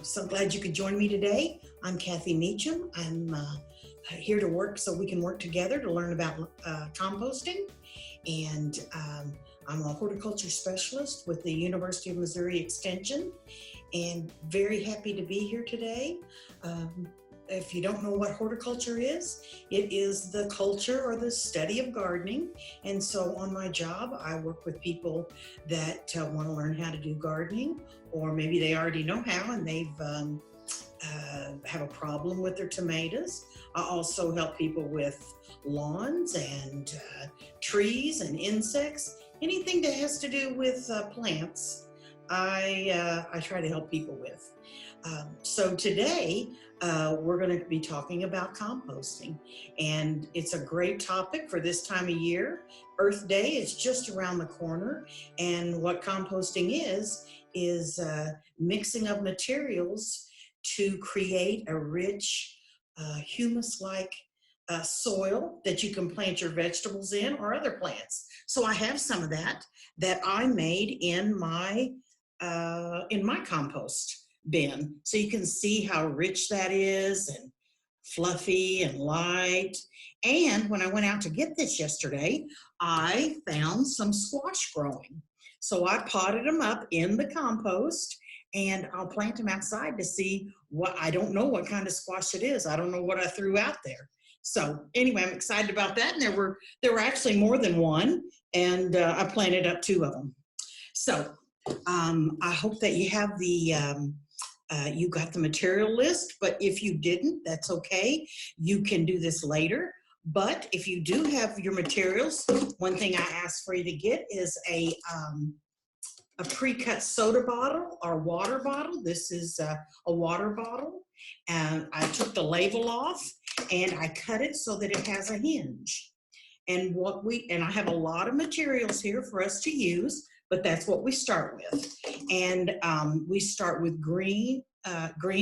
So glad you could join me today. I'm Kathy Meacham. I'm here to work so we can work together to learn about composting. And I'm a horticulture specialist with the University of Missouri Extension, and very happy to be here today. If you don't know what horticulture is, it is the culture or the study of gardening. And so on my job, I work with people that want to learn how to do gardening, or maybe they already know how and they've have a problem with their tomatoes. I also help people with lawns and trees and insects, anything that has to do with plants. I try to help people with. So today we're going to be talking about composting, and it's a great topic for this time of year. Earth Day is just around the corner, and what composting is mixing of materials to create a rich humus-like soil that you can plant your vegetables in or other plants. So I have some of that I made in my compost bin. So you can see how rich that is, and fluffy and light. And when I went out to get this yesterday, I found some squash growing. So I potted them up in the compost, and I'll plant them outside to see what, I don't know what kind of squash it is. I don't know what I threw out there. So anyway, I'm excited about that. And there were actually more than one, and I planted up 2 of them. So I hope that you have you got the material list, but if you didn't, that's okay. You can do this later. But if you do have your materials, one thing I ask for you to get is a pre-cut soda bottle or water bottle. This is a water bottle, and I took the label off and I cut it so that it has a hinge. And I have a lot of materials here for us to use, but that's what we start with. And we start with green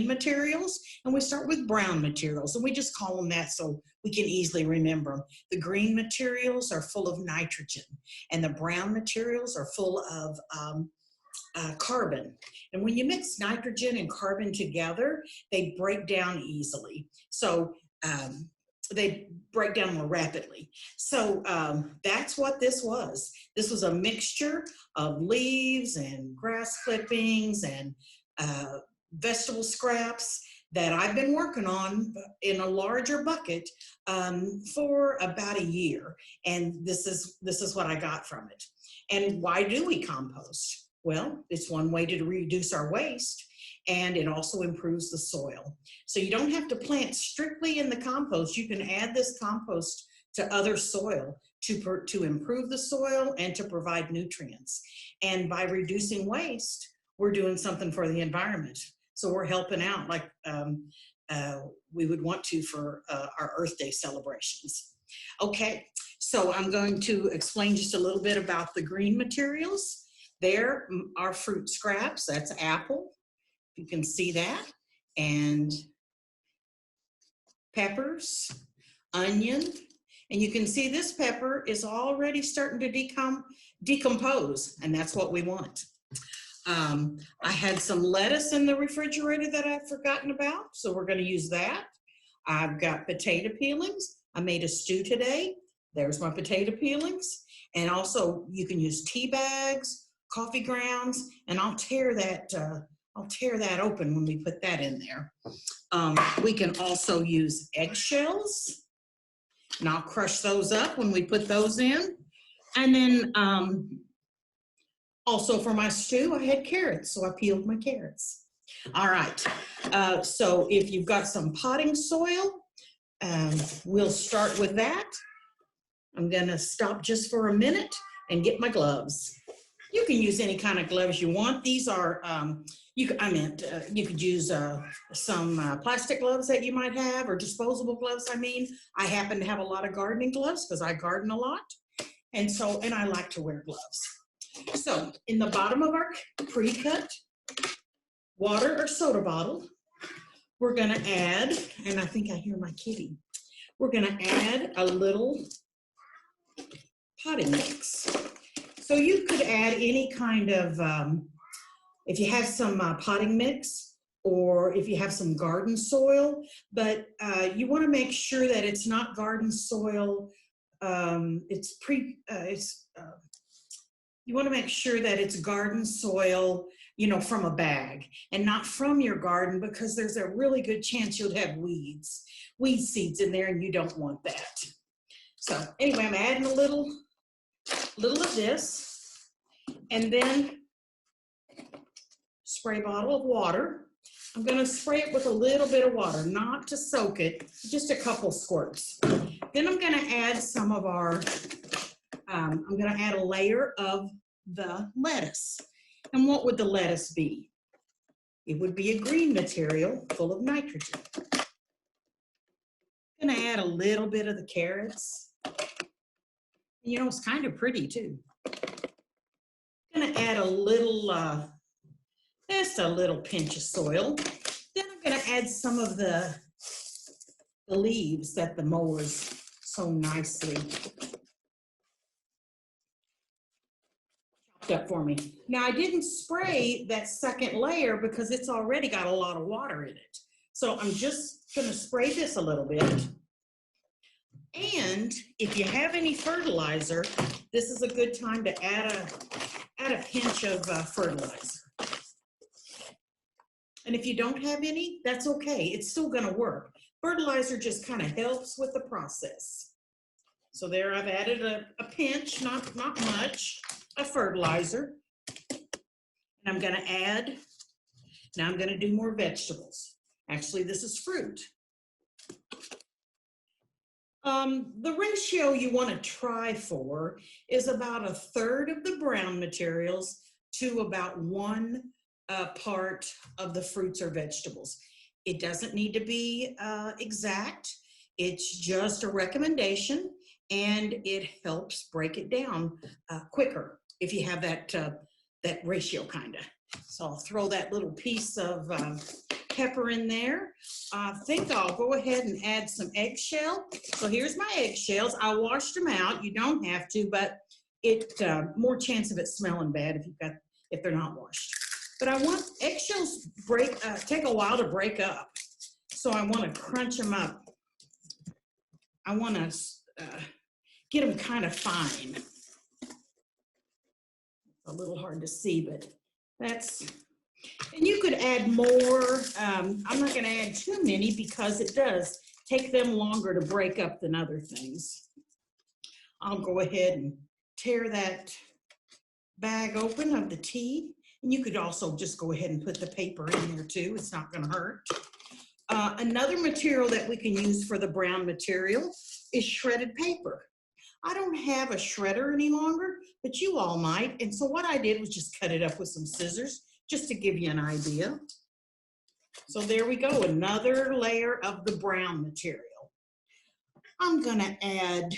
materials, and we start with brown materials, and we just call them that so we can easily remember them. The green materials are full of nitrogen, and the brown materials are full of carbon. And when you mix nitrogen and carbon together, they break down easily. So they break down more rapidly. So that's what this was. This was a mixture of leaves and grass clippings and vegetable scraps that I've been working on in a larger bucket for about a year. And this is what I got from it. And why do we compost? Well, it's one way to reduce our waste, and it also improves the soil. So you don't have to plant strictly in the compost. You can add this compost to other soil to improve the soil and to provide nutrients. And by reducing waste, we're doing something for the environment. So we're helping out like we would want to for our Earth Day celebrations. Okay, so I'm going to explain just a little bit about the green materials. There are fruit scraps. That's apple. You can see that. And peppers, onion. And you can see this pepper is already starting to decompose, and that's what we want. I had some lettuce in the refrigerator that I've forgotten about, so we're going to use that. I've got potato peelings. I made a stew today. There's my potato peelings. And also you can use tea bags, coffee grounds, and I'll tear that open when we put that in there. We can also use eggshells, and I'll crush those up when we put those in. And then also for my stew, I had carrots, so I peeled my carrots. All right, so if you've got some potting soil, we'll start with that. I'm gonna stop just for a minute and get my gloves. You can use any kind of gloves you want. These are, you could use some plastic gloves that you might have, or disposable gloves, I mean. I happen to have a lot of gardening gloves because I garden a lot. And I like to wear gloves. So in the bottom of our pre-cut water or soda bottle, we're gonna add, and I think I hear my kitty, we're gonna add a little potting mix. So you could add any kind of, if you have some potting mix, or if you have some garden soil, but you want to make sure that it's not garden soil. You want to make sure that it's garden soil, you know, from a bag and not from your garden, because there's a really good chance you'll have weed seeds in there, and you don't want that. So anyway, I'm adding a little of this, and then spray bottle of water. I'm going to spray it with a little bit of water, not to soak it, just a couple squirts. Then I'm going to add some of our, I'm going to add a layer of the lettuce. And what would the lettuce be? It would be a green material full of nitrogen. I'm going to add a little bit of the carrots. You know, it's kind of pretty too. I'm going to add a little, just a little pinch of soil. Then I'm going to add some of the leaves that the mowers so nicely chopped up for me. Now, I didn't spray that second layer because it's already got a lot of water in it. So I'm just going to spray this a little bit. And if you have any fertilizer, this is a good time to add a pinch of fertilizer. And if you don't have any, that's okay. It's still going to work. Fertilizer just kind of helps with the process. So there, I've added a pinch, not much, of fertilizer. And I'm going to add, now I'm going to do more vegetables. Actually, this is fruit. The ratio you want to try for is about 1/3 of the brown materials to about 1 part of the fruits or vegetables. It doesn't need to be exact. It's just a recommendation, and it helps break it down quicker if you have that ratio kind of. So I'll throw that little piece of pepper in there. I think I'll go ahead and add some eggshell. So here's my eggshells. I washed them out. You don't have to, but it more chance of it smelling bad if they're not washed. But I want eggshells take a while to break up. So I want to crunch them up. I want to get them kind of fine. A little hard to see, but that's, and you could add more. I'm not going to add too many because it does take them longer to break up than other things. I'll go ahead and tear that bag open of the tea. And you could also just go ahead and put the paper in there too. It's not going to hurt. Another material that we can use for the brown material is shredded paper. I don't have a shredder any longer, but you all might. And so what I did was just cut it up with some scissors just to give you an idea. So there we go, another layer of the brown material. I'm going to add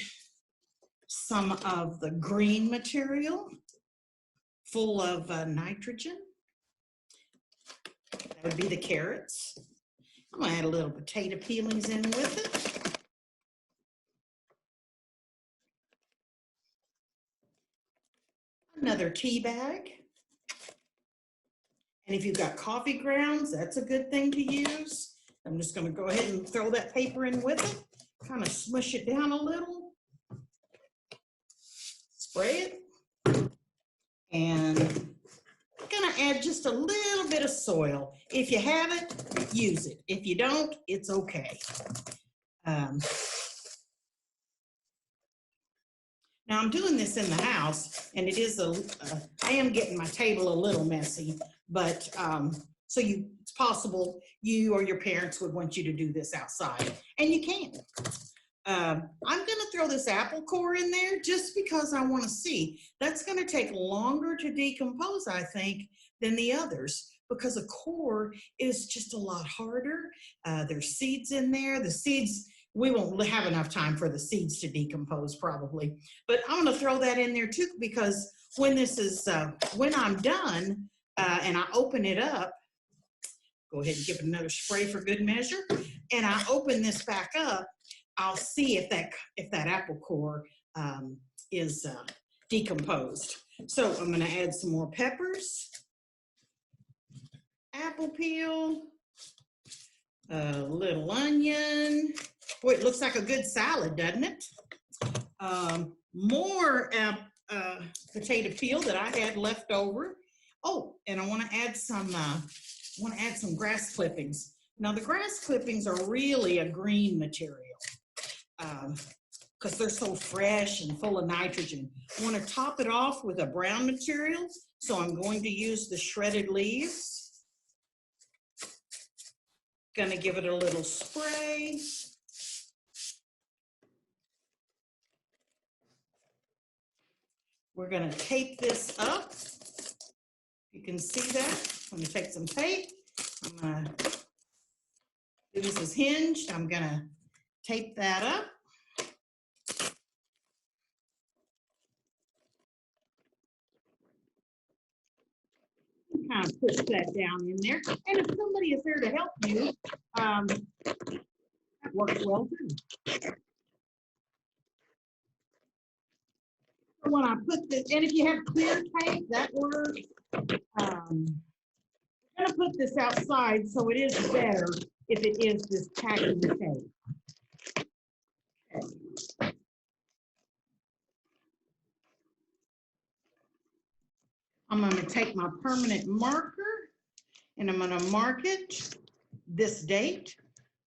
some of the green material full of nitrogen. That would be the carrots. I'm going to add a little potato peelings in with it. Another tea bag. And if you've got coffee grounds, that's a good thing to use. I'm just going to go ahead and throw that paper in with it. Kind of smush it down a little. Spray it. And I'm going to add just a little bit of soil. If you have it, use it. If you don't, it's okay. Now I'm doing this in the house, and it is I am getting my table a little messy, but so it's possible you or your parents would want you to do this outside, and you can. I'm going to throw this apple core in there just because I want to see. That's going to take longer to decompose, I think, than the others, because a core is just a lot harder. There's seeds in there. The seeds, we won't have enough time for the seeds to decompose probably, but I'm going to throw that in there too, because when this is, when I'm done and I open it up, go ahead and give it another spray for good measure, and I open this back up, I'll see if that apple core is decomposed. So I'm going to add some more peppers. apple peel, a little onion. Boy, it looks like a good salad, doesn't it? More potato peel that I had left over. Oh, and I want to add some grass clippings. Now the grass clippings are really a green material because they're so fresh and full of nitrogen. I want to top it off with a brown material, so I'm going to use the shredded leaves. Gonna give it a little spray. We're gonna tape this up. You can see that. I'm gonna take some tape. I'm gonna do this is hinged. I'm gonna tape that up. Kind of push that down in there. And if somebody is there to help you, that works well too. So when I put this, and if you have clear tape, that works. I'm gonna put this outside, so it is better if it is this packing tape. Okay. I'm going to take my permanent marker and I'm going to mark it this date,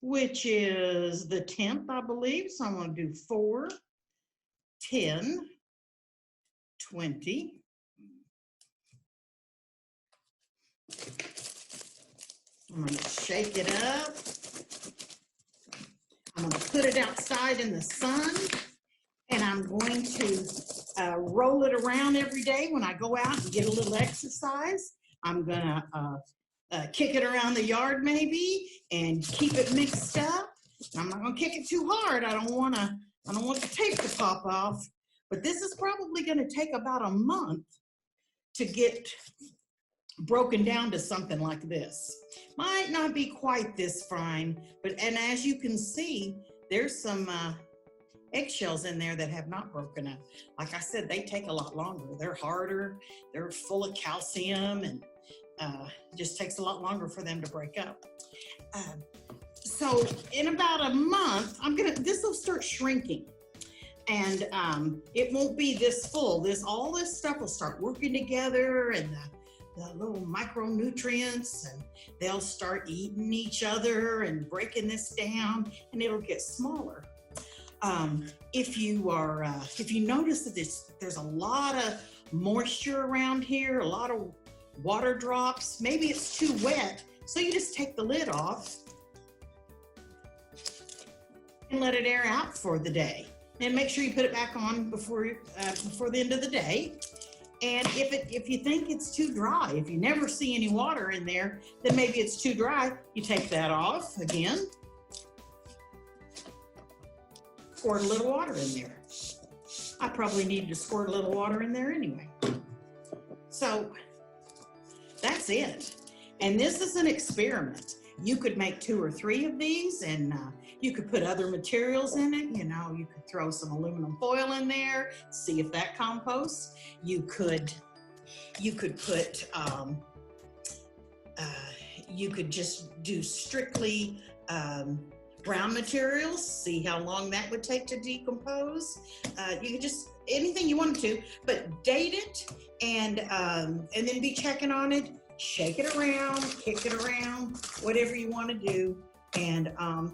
which is the 10th, I believe. So I'm going to do 4, 10, 20. I'm going to shake it up. I'm going to put it outside in the sun, and I'm going to roll it around every day when I go out and get a little exercise. I'm going to kick it around the yard maybe and keep it mixed up. I'm not going to kick it too hard. I don't want the tape to pop off. But this is probably going to take about a month to get broken down to something like this. Might not be quite this fine, and as you can see, there's some eggshells in there that have not broken up. Like I said, they take a lot longer. They're harder, they're full of calcium, and it just takes a lot longer for them to break up. So in about a month, this will start shrinking. And it won't be this full. All this stuff will start working together, and the little micronutrients, and they'll start eating each other and breaking this down, and it'll get smaller. If you notice that there's a lot of moisture around here, a lot of water drops, maybe it's too wet, so you just take the lid off and let it air out for the day. And make sure you put it back on before the end of the day. And if you think it's too dry, if you never see any water in there, then maybe it's too dry. You take that off again. Squirt a little water in there. I probably needed to squirt a little water in there anyway. So that's it. And this is an experiment. You could make 2 or 3 of these, and you could put other materials in it. You know, you could throw some aluminum foil in there, see if that composts. You could put, you could just do strictly brown materials, see how long that would take to decompose. You could just, anything you wanted to, but date it and then be checking on it. Shake it around, kick it around, whatever you want to do. And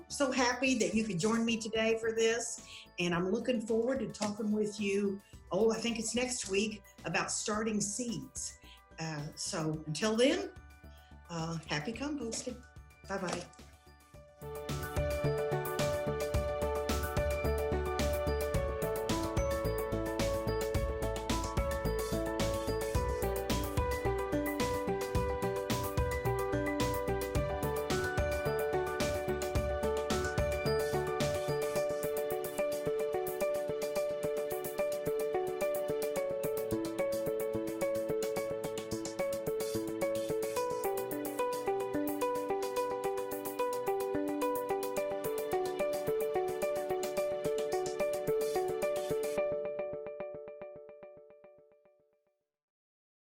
so happy that you could join me today for this. And I'm looking forward to talking with you, I think it's next week, about starting seeds. So until then, happy composting. Bye-bye.